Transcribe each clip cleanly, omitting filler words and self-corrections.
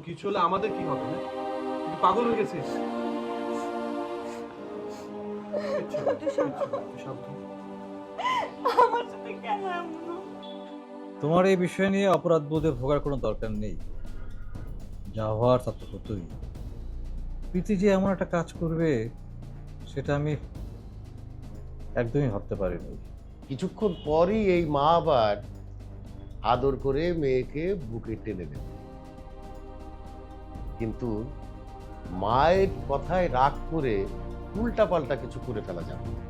কিছু হলে আমাদের কি হবে? হ্যাঁ, তুই কি পাগল হয়ে গেছিস? কিচ্ছু হবে না, কিচ্ছু হবে না, তুই সাবধান। আমার সাথে কেন এমন হলো? তোমার এই বিষয় নিয়ে অপরাধ বোধে ভোগার কোনো দরকার নেই। যা হওয়ার তা তো হতোই। প্রীতি যে এমন একটা কাজ করবে সেটা আমি একদমই ভাবতে পারিনি। কিছুক্ষণ পরই এই মা আবার আদর করে মেয়েকে বুকে টেনে নেবে, কিন্তু মায়ের কথায় রাগ করে উল্টাপাল্টা কিছু করে ফেলা যাবে না।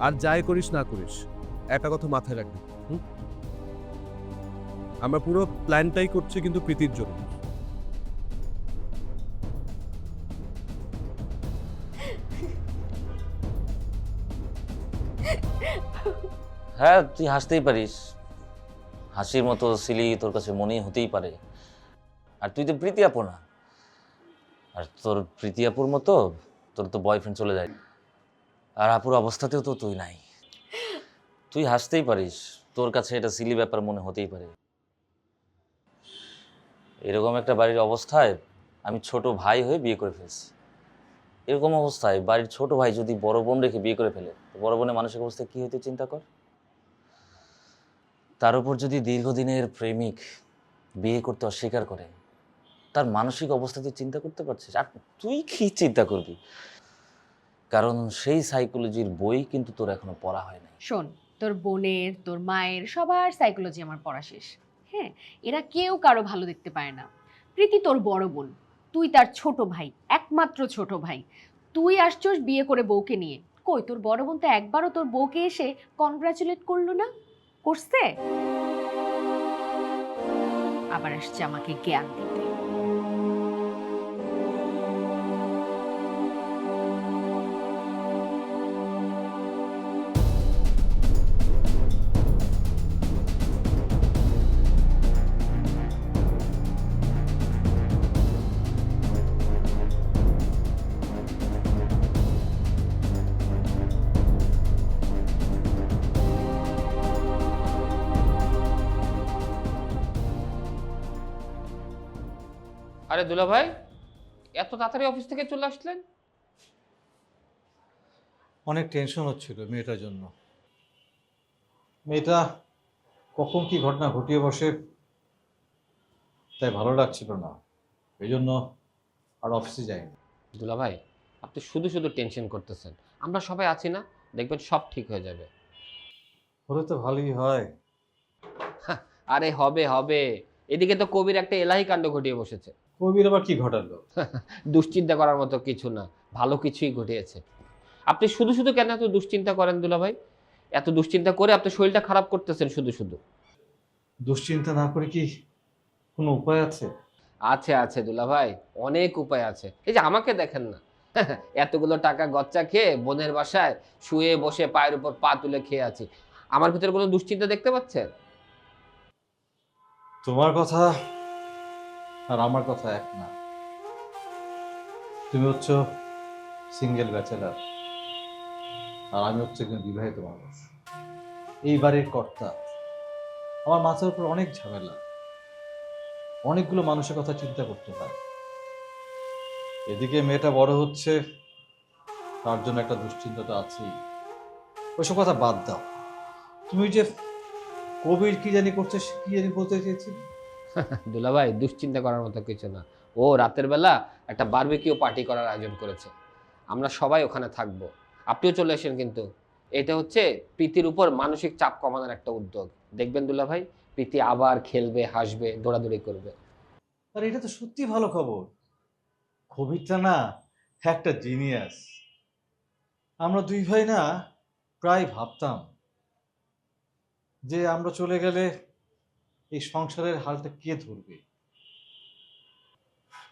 আর যাই করিস না করিস, একটা কথা মাথায় রাখবি, আমরা পুরো প্ল্যানটাই করছি কিন্তু প্রীতির জন্য। হ্যাঁ, তুই হাসতেই পারিস। হাসির মতো সিলি তোর কাছে মনে হতেই পারে। আর তুই তো প্রীতি আপু না। আর তোর প্রীতি আপুর মতো তোর তো বয়ফ্রেন্ড চলে যায়, আর আপুর অবস্থাতেও তো তুই নাই। তুই হাসতেই পারিস, তোর কাছে এটা সিলি ব্যাপার মনে হতেই পারে। এরকম একটা বাড়ির অবস্থায় আমি ছোট ভাই হয়ে বিয়ে করে ফেলছি। এরকম অবস্থায় বাড়ির ছোট ভাই যদি বড় বোন রেখে বিয়ে করে ফেলে, তো বড় বোনের মানসিক অবস্থা কী হইতে চিন্তা কর। তার উপর যদি দীর্ঘদিনের প্রেমিক বিয়ে করতে অস্বীকার করে, তার মানসিক অবস্থা তুই চিন্তা করতে পারছিস? আর তুই কি চিন্তা করবি? কারণ সেই সাইকোলজির বই কিন্তু তোর এখনো পড়া হয় নাই। শোন, তোর বোনের, তোর মায়ের, সবার সাইকোলজি আমার পড়া শেষ। হ্যাঁ, এরা কেউ কারো ভালো দেখতে পায় না। প্রীতি তোর বড় বোন, তুই তার ছোট ভাই, একমাত্র ছোট ভাই। তুই আসছস বিয়ে করে বউকে নিয়ে। কই, তোর বড় বোন তো একবারও তোর বউকে এসে কনগ্রাচুলেট করলো না? করছে? আবার আসছে আমাকে জ্ঞান দিতে। আরে দুলা ভাই, এত তাড়াতাড়ি অফিস থেকে চলে আসলেন? অনেক টেনশন হচ্ছিল মেয়েটার জন্য। মেয়েটা কখন কি ঘটনা ঘটিয়ে বসে তাই ভালো লাগছিল না, এই জন্য আর অফিসে যাইনি। দুলা ভাই, আপনি শুধু শুধু টেনশন করতেছেন। আমরা সবাই আছি না, দেখবেন সব ঠিক হয়ে যাবে। হলে তো ভালোই হয়। আরে হবে হবে, এদিকে তো কবির একটা এলাহি কাণ্ড ঘটিয়ে বসেছে। কবির আবার কি ঘটালো? দুশ্চিন্তা করার মতো কিছু না, ভালো কিছুই ঘটিয়েছে। আপনি শুধু শুধু কেন এত দুশ্চিন্তা করেন দুলা ভাই? এত দুশ্চিন্তা করে আপনি শরীরটা খারাপ করতেছেন শুধু শুধু। দুশ্চিন্তা না করে কি কোনো উপায় আছে? আছে আছে দুলা ভাই, অনেক উপায় আছে। এই যে আমাকে দেখেন না, এতগুলো টাকা গচ্চা খেয়ে বোনের বাসায় শুয়ে বসে পায়ের উপর পা তুলে খেয়ে আছি। আমার ভিতরে কোনো দুশ্চিন্তা দেখতে পাচ্ছেন? তোমার কথা আর আমার কথা এক না। তুমি হচ্ছে সিঙ্গেল ব্যাচেলার, আর আমি হচ্ছে একজন বিবাহিত মানুষ, এই বাড়ির কর্তা। আমার মাথার উপর অনেক ঝামেলা, অনেকগুলো মানুষের কথা চিন্তা করতে হয়। এদিকে মেয়েটা বড় হচ্ছে, তার জন্য একটা দুশ্চিন্তা তো আছেই। ওইসব কথা বাদ দাও। তুমি যে কবির কি জানি করছে, কি জানি বলতে চেয়েছি। দুলা ভাই, দুশ্চিন্তা করার মতো কিছু না। ও রাতের বেলা একটা বারবিকিউ পার্টি করার আয়োজন করেছে, আমরা সবাই ওখানে থাকবো। আপনিও চলে আসেন কিন্তু। এটা হচ্ছে প্রীতির উপর মানসিক চাপ কমানোর একটা উদ্যোগ। দেখবেন দুলা ভাই, প্রীতি আবার খেলবে, হাসবে, দৌড়াদৌড়ি করবে। আর এটা তো সত্যি ভালো খবর। কবিরটা না একটা জিনিয়াস। আমরা দুই ভাই না প্রায় ভাবতাম যে আমরা চলে গেলে এই সংসারের হালটা কে ধরবে।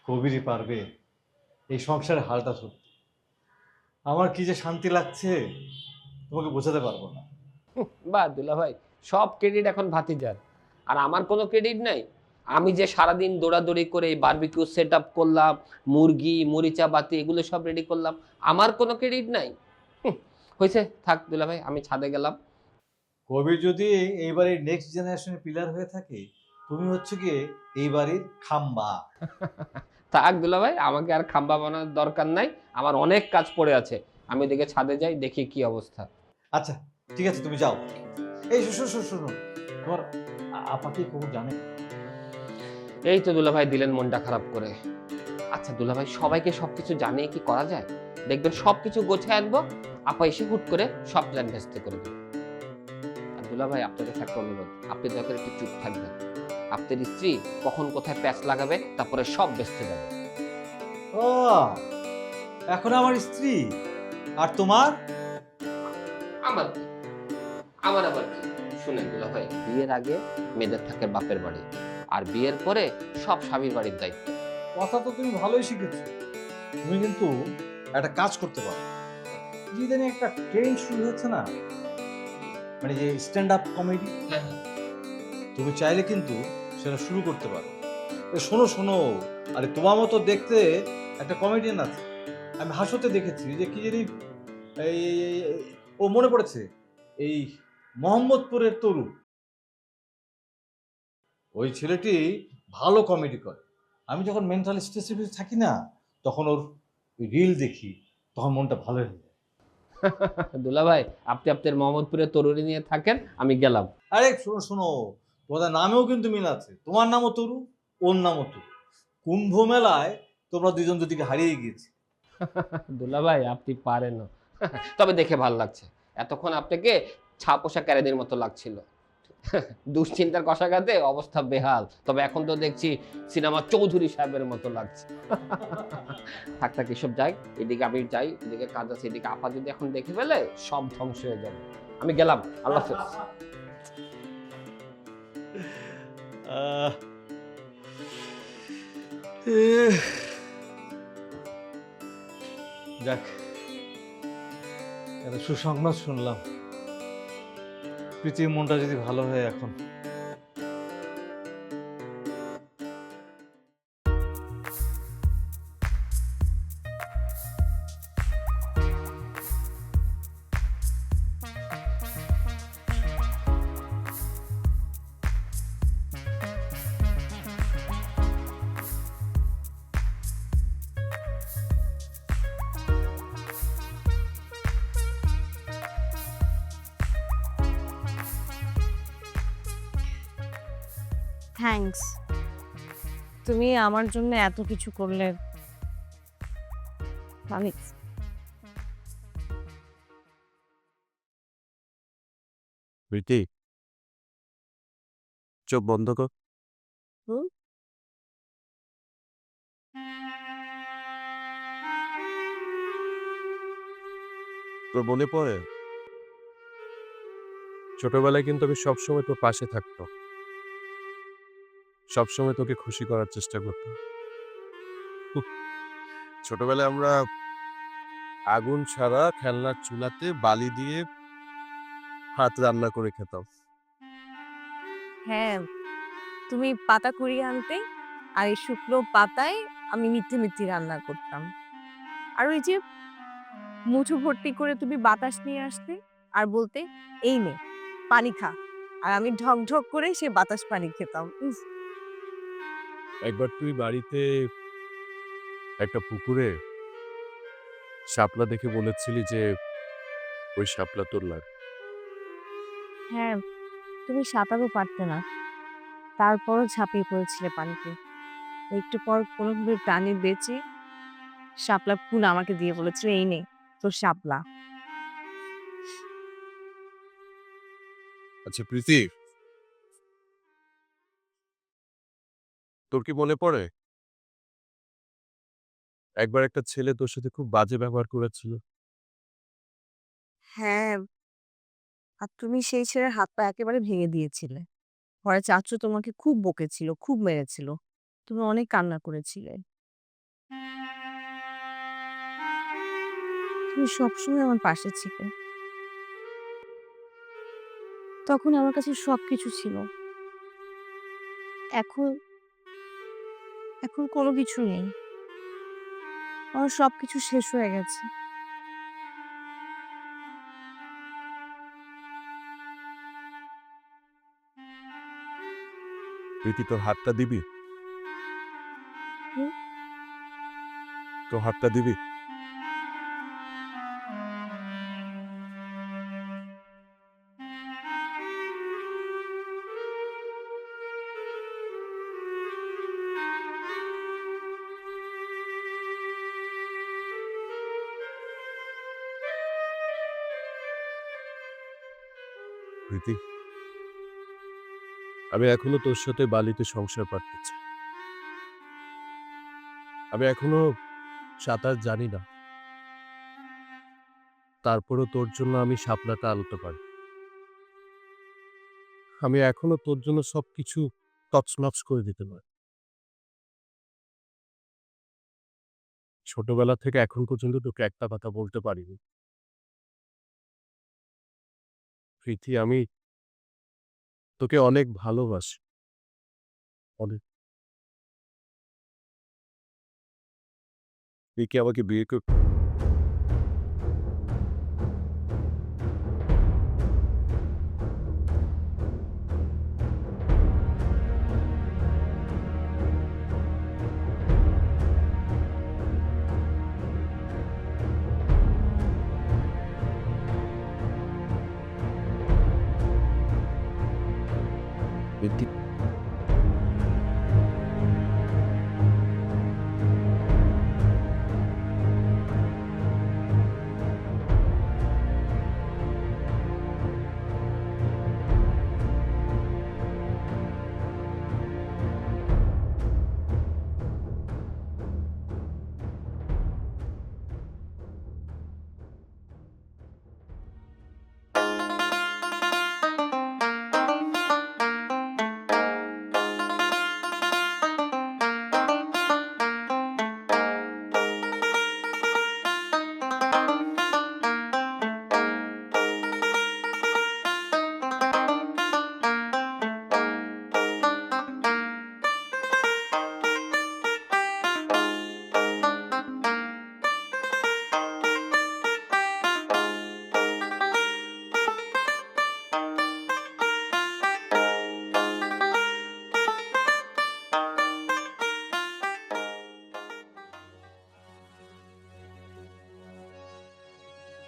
কবিরই পারবে এই সংসারের হালটা ধরতে। আমার কি যে শান্তি লাগছে তোমাকে বোঝাতে পারবো না। বা দুলা ভাই, সব ক্রেডিট এখন ভাতিজার, আর আমার কোনো ক্রেডিট নাই? আমি যে সারাদিন দৌড়াদৌড়ি করে এই বারবিকিউ সেট আপ করলাম, মুরগি মরিচা বাতি এগুলো সব রেডি করলাম, আমার কোনো ক্রেডিট নাই? হয়েছে, থাক দুলা ভাই, আমি ছাদে গেলাম। কবির যদি এইবারে নেক্সট জেনারেশনের পিলার হয়ে থাকে, তুমি হচ্ছে কি এই বাড়ির খাম্বা। থাক দুলাভাই, আমাকে আর খাম্বা বানানোর দরকার নাই, আমার অনেক কাজ পড়ে আছে। আমি ওদিকে ছাদে যাই, দেখি কি অবস্থা। আচ্ছা ঠিক আছে, তুমি যাও। এই শোনো শোনো, তোমার আপা কি খবর জানে? এই তো দুলাভাই দিলেন মনটা খারাপ করে। আচ্ছা দুলাভাই, সবাইকে সবকিছু জানিয়ে কি করা যায়? দেখবেন সবকিছু গোছায় আনবো, আপা এসে হুট করে সব প্ল্যান ভেস্তে করে দেবে। আর দুলাভাই, আপনার কাছে একটা অনুরোধ, আপনি দয়া করে একটু চুপ থাকবেন। আপনার স্ত্রী কখন কোথায় প্যাচ লাগাবে তারপরে সব ভেস্তে যাবে। ও, এখন আমার স্ত্রী আর তোমার? আমার কি? আমার আবার কি? শুনেন দুলাভাই, বিয়ের আগে মেয়েদের থাকে বাপের বাড়ি, আর বিয়ের পরে সব স্বামীর বাড়ির দায়িত্ব। কথা তো তুমি ভালোই শিখেছো। তুমি কিন্তু একটা কাজ করতে পারো। যেদিন একটা ট্রেন্ড শুরু হচ্ছে না, মানে যে স্ট্যান্ড আপ কমেডি, তুমি চাইলে কিন্তু সেটা শুরু করতে পারো। শোনো শোনো, আরে তোমার মতো দেখতে একটা কমেডিয়ান আছে, আমি হাসতে দেখেছি, যে কি জানি এই ও মনে পড়েছে, এই মোহাম্মদপুরের তরু, ওই ছেলেটি ভালো কমেডি করে। আমি যখন মেন্টাল স্ট্রেসে থাকি না, তখন ওর রিল দেখি, তখন মনটা ভালো হয়ে যায়। দুলাভাই, আপনি আপনার মোহাম্মদপুরের তরুণী নিয়ে থাকেন, আমি গেলাম। আরে শোনো শোনো, তোমাদের নামেও কিন্তু মিল আছে, তোমার নামও তরু, ওর নামও তরু। কুম্ভ মেলায় তোমরা দুজন দুদিকে হারিয়ে গিয়েছি। দুলাভাই, আপনি পারেন না। তবে দেখে ভালো লাগছে। এতক্ষণ আপনাকে ছাপোষা ক্যারেদির মতো লাগছিল। দুশ্চিন্তার কষাঘাতে অবস্থা বেহাল, তবে এখন তো দেখছি সিনেমা চৌধুরী সাহেবের মতো লাগছে। থাক থাক, এসব যাই, এদিকে আমি যাই, এদিকে কাজ আছে, এদিকে আপা যদি এখন দেখে ফেলে সব ধ্বংস হয়ে যাবে। আমি গেলাম, আল্লাহ হাফেজ। যাক, একটা সুসংবাদ শুনলাম। প্রীতির মনটা যদি ভালো হয় এখন। থ্যাঙ্কস, তুমি আমার জন্য এত কিছু করলে। আমি প্রীতি, চোখ বন্ধ কর। হুম? তোর মনে পড়ে ছোটবেলায় কিন্তু আমি সবসময় তোর পাশে থাকতো, সবসময় তোকে খুশি করার চেষ্টা করতাম। ছোটবেলায় আমরা আগুন ছাড়া খেলনার চুলাতে বালি দিয়ে ভাত রান্না করে খেতাম। হ্যাঁ, তুমি পাতা কুড়িয়ে আনতে, আর এই শুকনো পাতায় আমি মিথ্যে মিথ্যে রান্না করতাম। আর ওই যে মুঠো ভর্তি করে তুমি বাতাস নিয়ে আসতে, আর বলতে এই নে পানি খা, আর আমি ঢক ঢক করে সে বাতাস পানি খেতাম। উফ, একবার তুই বাড়িতে একটা পুকুরে শাপলা দেখে বলেছিলি যে ওই শাপলা তোর লাগে। হ্যাঁ, তুমি সাঁতারও পারতে না, তারপরও ঝাঁপিয়ে পড়েছিলে পানিতে। একটু পর কোনোভাবে প্রাণী বেঁচে শাপলা ফুল আমাকে দিয়ে বলেছিল এই নে তোর শাপলা। আচ্ছা প্রীতি, তোর কি মনে পড়ে একবার একটা ছেলে তোর সাথে খুব বাজে ব্যবহার করেছিল? হ্যাঁ, আর তুমি সেই ছেলের হাত পা একেবারে ভেঙে দিয়েছিলে। পরে চাচু তোমাকে খুব বকেছিল, খুব মেরেছিল, তুমি অনেক কান্না করেছিলে। তুমি সবসময় আমার পাশে ছিলে। তখন আমার কাছে সবকিছু ছিল। এখন এখন কোনো কিছু নেই, আমার সবকিছু শেষ হয়ে গেছে। প্রীতি তোর হাতটা দিবি? হুম? তোর হাতটা দিবি? প্রীতি, আমি এখনো তোর সাথে বালিতে সংসার পাততে চাই। আমি এখনো সাঁতার জানি না, তারপরও তোর জন্য আমি শাপলাটা আনতে পারি। আমি এখনো তোর জন্য সবকিছু তছনছ করে দিতে পারি। ছোটবেলা থেকে এখন পর্যন্ত তোকে একটা কথা বলতে পারিনি। প্রীতি, আমি তোকে অনেক ভালোবাসি, অনেক। তুই কি আমাকে বিয়ে কর? প্রীতি,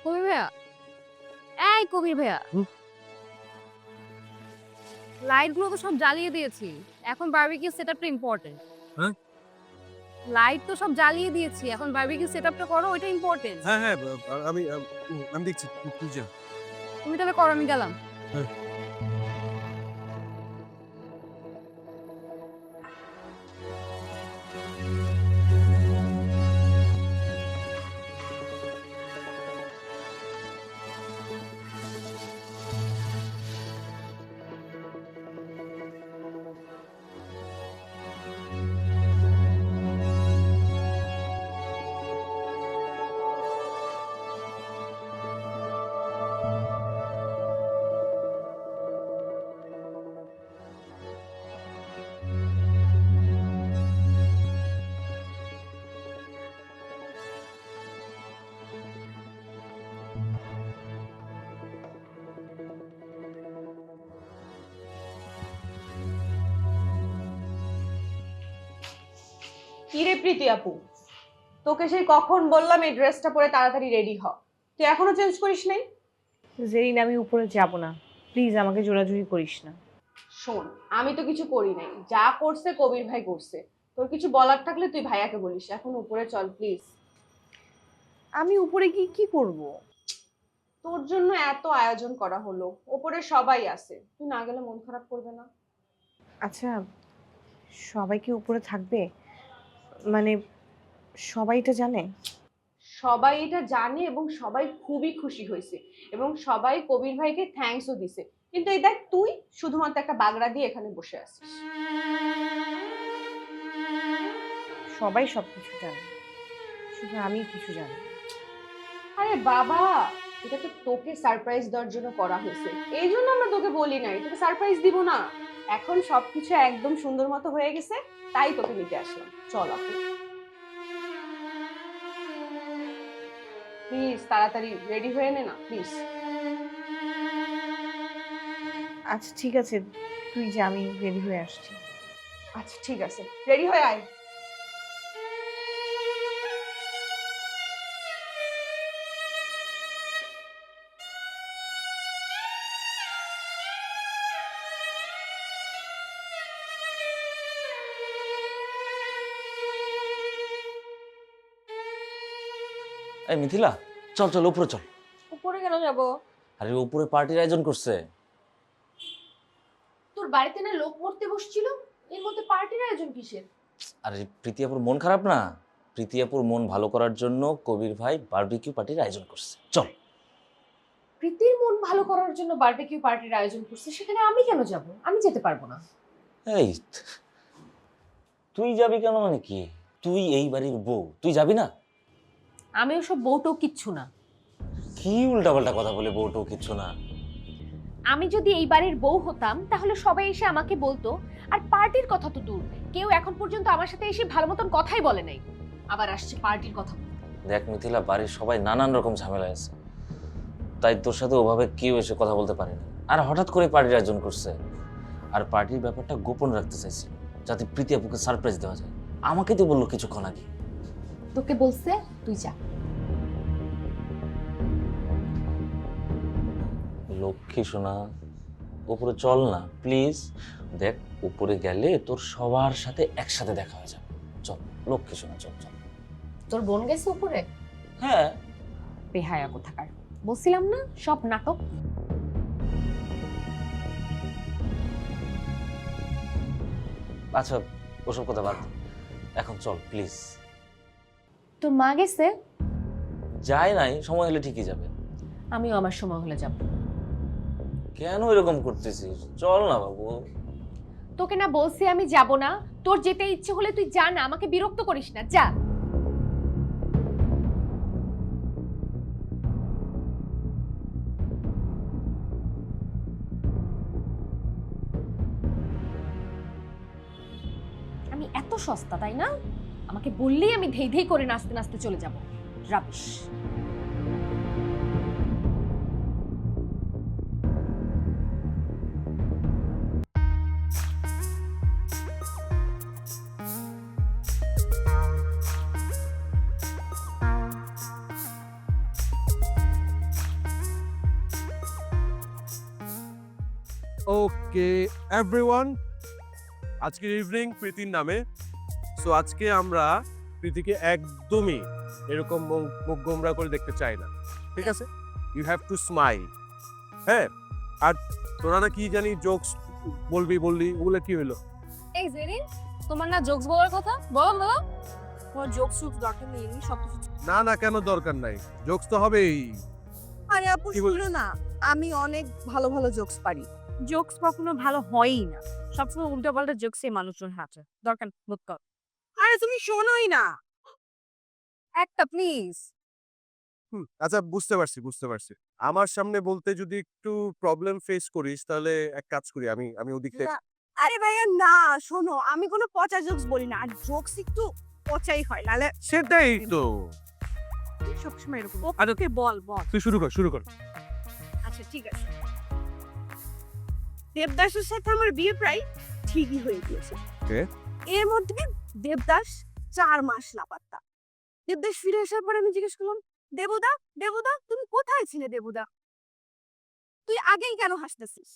কবির ভাইয়া, এই কবির ভাইয়া, হুম? লাইট গুলো তো সব জ্বালিয়ে দিয়েছি, এখন বারবিকিউ সেটআপটা ইম্পর্টেন্ট। হ্যাঁ? লাইট তো সব জ্বালিয়ে দিয়েছি, এখন বারবিকিউ সেটআপটা করো, ওইটা ইম্পর্টেন্ট। হ্যাঁ হ্যাঁ, আমি দেখছি, তুই যা। তুমি তাহলে করো, আমি গেলাম। হ্যাঁ। কি রে প্রীতি আপু, তোকে সেই কখন বললাম এই ড্রেসটা পরে তাড়াতাড়ি রেডি হ, তুই এখনো চেঞ্জ করিস নাই? জেরিন, আমি উপরে যাব না, প্লিজ আমাকে জোরাজুরি করিস না। শোন, আমি তো কিছু করি নাই, যা করছে কবির ভাই করছে। তোর কিছু বলার থাকলে তুই ভাইয়াকে বলিস, এখন উপরে চল প্লিজ। আমি উপরে গিয়ে কি করব? তোর জন্য এত আয়োজন করা হলো, উপরে সবাই আছে, তুই না গেলে মন খারাপ করবে না? আচ্ছা, সবাই কি উপরে থাকবে? মানে সবাই এটা জানে? সবাই এটা জানে এবং সবাই খুবই খুশি হয়েছে এবং সবাই কবির ভাইকে থ্যাঙ্কসও দিছে। কিন্তু এই দেখ, তুই শুধুমাত্র একটা বাগড়া দিয়ে এখানে বসে আছিস। সবাই সবকিছু জানে, শুধু আমি কিছু জানি না। আরে বাবা, এটা তো তোকে সারপ্রাইজ দেওয়ার জন্য করা হয়েছে, এই জন্য আমরা তোকে বলি নাই তোকে সারপ্রাইজ দিব না। এখন সবকিছু একদম সুন্দর মতো হয়ে গেছে, তাই তোকে নিতে আসলাম। চল আপু, প্লিজ তাড়াতাড়ি রেডি হয়ে নে না প্লিজ। আচ্ছা ঠিক আছে, তুই যা, আমি রেডি হয়ে আসছি। আচ্ছা ঠিক আছে, রেডি হয়ে আয়। এই মিথিলা, চল চল উপরে চল। উপরে কেন যাব? আরে উপরে পার্টির আয়োজন করছে। তোর বাড়িতে না লোক মরতে বসছিল, এর মধ্যে পার্টির আয়োজন কিসের? আরে প্রীতিয়াপুর মন খারাপ না, প্রীতিয়াপুর মন ভালো করার জন্য কবির ভাই বারবিকিউ পার্টির আয়োজন করছে, চল। প্রীতির মন ভালো করার জন্য বারবিকিউ পার্টির আয়োজন করছে, সেখানে আমি কেন যাব? আমি যেতে পারবো না। এই তুই যাবি কেন মানে কি? তুই এই বাড়ির বউ, তুই যাবি না? আমি ওসব বউটাও কিচ্ছু না। কি উল্টাপাল্টা কথা বলে বউটাও কিচ্ছু না? আমি যদি এই বাড়ির বউ হতাম তাহলে সবাই এসে আমাকে বলতো, আর পার্টির কথা তো দূর, কেউ এখন পর্যন্ত আমার সাথে এসে ভালো মতন কথাই বলে নাই, আবার আসছে পার্টির কথা বলতে। দেখ মিথিলা, বাড়ির সবাই নানান রকম ঝামেলা আছে, তাই তোর সাথে ওভাবে কেউ এসে কথা বলতে পারেনি। আর হঠাৎ করে পার্টির আয়োজন করছে, আর পার্টির ব্যাপারটা গোপন রাখতে চাইছিল যাতে প্রীতি আপুকে সারপ্রাইজ দেওয়া যায়। আমাকে তো বললো কিছুক্ষণ আগে। তোকে বলছে তুই যা। লক্ষ্মী সোনা, উপরে চল না প্লিজ। দেখ উপরে গেলে তোর সবার সাথে একসাথে দেখা হয়ে যাবে। চল লক্ষ্মী সোনা, চল চল। তোর বোন গেছে উপরে? হ্যাঁ। বেহায়া কোথাকার, বলছিলাম না সব নাটক। আচ্ছা ওসব কথা বাদ দে, এখন চল প্লিজ। তোর মা গেছে? যায় নাই, সময় হলে ঠিকই যাবে। আমিও আমার সময় হলে যাব। কেন এরকম করতেছিস? চল না বাবু। তোকে না বলছি আমি যাব না? তোর যেতে ইচ্ছে হলে তুই যা না, আমাকে বিরক্ত করিস না, যা। আমি এত সস্তা তাই না? আমাকে বললেই আমি ধেই ধেই করে নাচতে নাচতে চলে যাব। রাবিশ। ওকে এভরিওয়ান, আজকের ইভিনিং প্রীতির নামে। সো আজকে আমরা প্রীতিকে একদমই এরকম মুখ গোমরা করে দেখতে চাই না, ঠিক আছে? You have to smile. হ্যাঁ, আর তোরা না কি জানি জোকস বললি, ওগুলো কি হলো? এই জেরিন, তোমার না জোকস বলার কথা, বলো বলো। তোমার জোকস সুপ দরকার নেই, এমনি সব কিছু। না না, কেন দরকার নাই? জোকস তো হবেই। আরে আপু কি বল- শুনো না, আমি অনেক ভালো ভালো জোকস পারি। জোকস কখনো ভালো হয়ই না, সবসময় উল্টাপাল্টা জোকসে মানুষজন হাঁটে। দরকার বুক কর। আরে তুমি শোনোই না, একটা প্লিজ। আচ্ছা বুঝতে পারছি। আমার সামনে বলতে যদি একটু প্রবলেম ফেস করিস তাহলে এক কাজ করি, আমি ওদিক থেকে। আরে ভাইয়া না, শোনো, আমি কোনো পচা জোকস বলি না, আর জোকস একটু পচাই হয়, নালে সেটাই তো। সবসময় এরকম। ওকে বল বল। তুই শুরু কর। আচ্ছা ঠিক আছে। দেবদাসের সাথে আমার বিয়ে প্রায় ঠিকই হয়ে গিয়েছে। এর মধ্যে দেবদাস 4 মাস লাপাত্তা। দেবদাস ফিরে আসার পর আমি জিজ্ঞেস করলাম, দেবদা তুমি কোথায় ছিলে দেবদা? তুই আগেই কেন হাসতেছিস?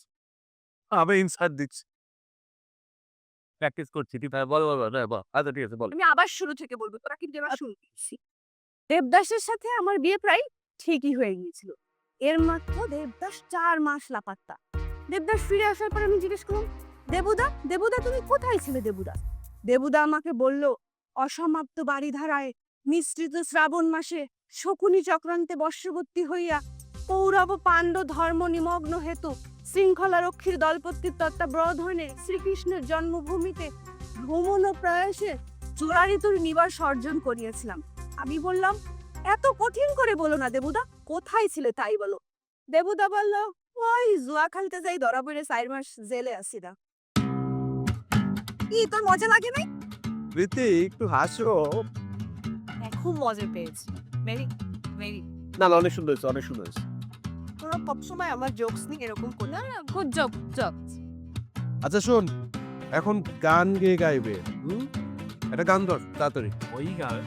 আমি ইনসার্ট দিচ্ছি, প্র্যাকটিস করছি। ঠিক আছে, বল। আচ্ছা ঠিক আছে, বল। আমি আবার শুরু থেকে বলবো, তোরা কিন্তু এবার শুনছিস। দেবদাসের সাথে আমার বিয়ে প্রায় ঠিকই হয়ে গিয়েছিল। এর মাত্র দেবদাস 4 মাস লাপাত্তা। দেবদাস ফিরে আসার পর আমি জিজ্ঞেস করলাম, দেবদা তুমি কোথায় ছিলে দেবদা আমাকে বলল, অসমাপ্ত বাড়িধারায় মিশ্রিত শ্রাবণ মাসে শকুনি চক্রান্তে বর্ষবর্তী হইয়া কৌরব পাণ্ড ধর্ম নিমগ্ন হেতু শৃঙ্খলা রক্ষীর দলপতির তত্ত্বাবধানে শ্রীকৃষ্ণের জন্মভূমিতে ভ্রমণ ও প্রয়াসে চূড়ারিতুর নিবাস অর্জন করিয়াছিলাম। আমি বললাম, এত কঠিন করে বলো না দেবদা, কোথায় ছিলে তাই বলো। দেবদা বলল, ওই জুয়া খেলতে যাই ধরা পড়ে 4 মাস জেলে আছি না। কি তোর মজা লাগে নাই? প্রীতি একটু হাসো। খুব মজা পেয়েছি। Very very. না অনেক সুন্দর হয়েছে। তোরা সবসময় আমার জোকস নিয়ে এরকম করে না, গুড জোক। আচ্ছা শোন, এখন গান গেয়ে গাইবে। একটা গান ধর তাড়াতাড়ি। ওই গান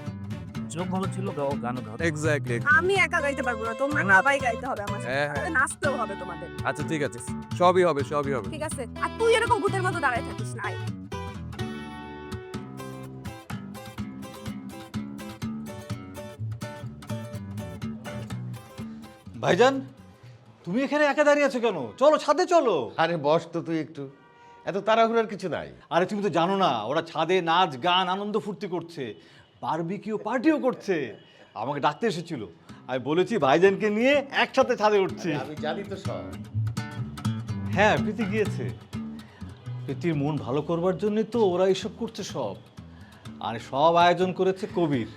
চোখ ভালো ছিল গাও গান গাও। এক্স্যাক্টলি। আমি একা গাইতে পারবো না, তোমরা সবাই গাইতে হবে আমার সাথে, হ্যাঁ, সাথে নাচতেও হবে তোমাদের। আচ্ছা ঠিক আছে, সবই হবে সবই হবে। ঠিক আছে, আর তুই এরকম ভূতের মতো দাঁড়ায় থাকিস না। আয়। ভাইজান, তুমি এখানে একা দাঁড়িয়ে আছো কেন? চলো ছাদে চলো। আরে বস তো তুই একটু, এত তাড়াহুড়ার কিছু নাই। আরে তুমি তো জানো না, ওরা ছাদে নাচ গান আনন্দ ফুর্তি করছে, বারবিকিউ পার্টিও করছে। আমাকে ডাকতে এসেছিল, আমি বলেছি ভাইজানকে নিয়ে একসাথে ছাদে উঠছি। আমি জানি তো সব। হ্যাঁ, প্রীতি গিয়েছে। প্রীতির মন ভালো করবার জন্যই তো ওরা এসব করছে সব। আর সব আয়োজন করেছে কবির।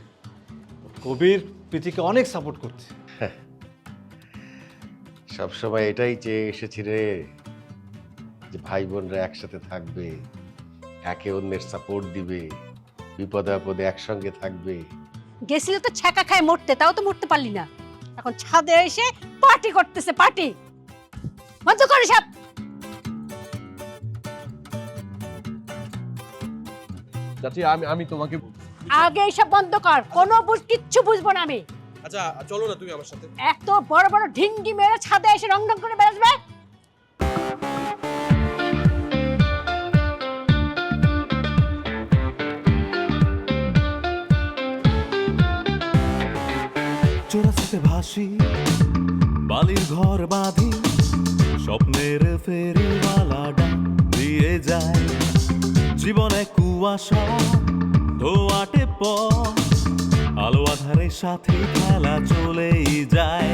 কবির প্রীতিকে অনেক সাপোর্ট করছে। সবসময় এটাই চেয়ে এসেছি রে, যে ভাই বোনরা একসাথে থাকবে, একে অন্যের সাপোর্ট দিবে, বিপদে আপদে একসঙ্গে থাকবে। গেছিল তো ছ্যাঁকা খায় মরতে, তাও তো মরতে পারলি না। এখন ছাদে এসে পার্টি করতেছে, পার্টি বন্ধ করে সব। চাচি আমি তোমাকে আগে এসব বন্ধ কর, কোনো কিচ্ছু বুঝবো না আমি। আচ্ছা চলো না তুমি আমার সাথে। এত বড় বড় ঢিঙ্গি মেরে ছাদে এসে রং রং করে বেরোবে। চোরাস্তে ভাসি বালির ঘর বাঁধি, স্বপ্নের ফেরিওয়ালাডা দিয়ে যায় জীবনে কুয়াশা ধোয়াটে পথ, আলো আধারের সাথে খেলা চলেই যায়।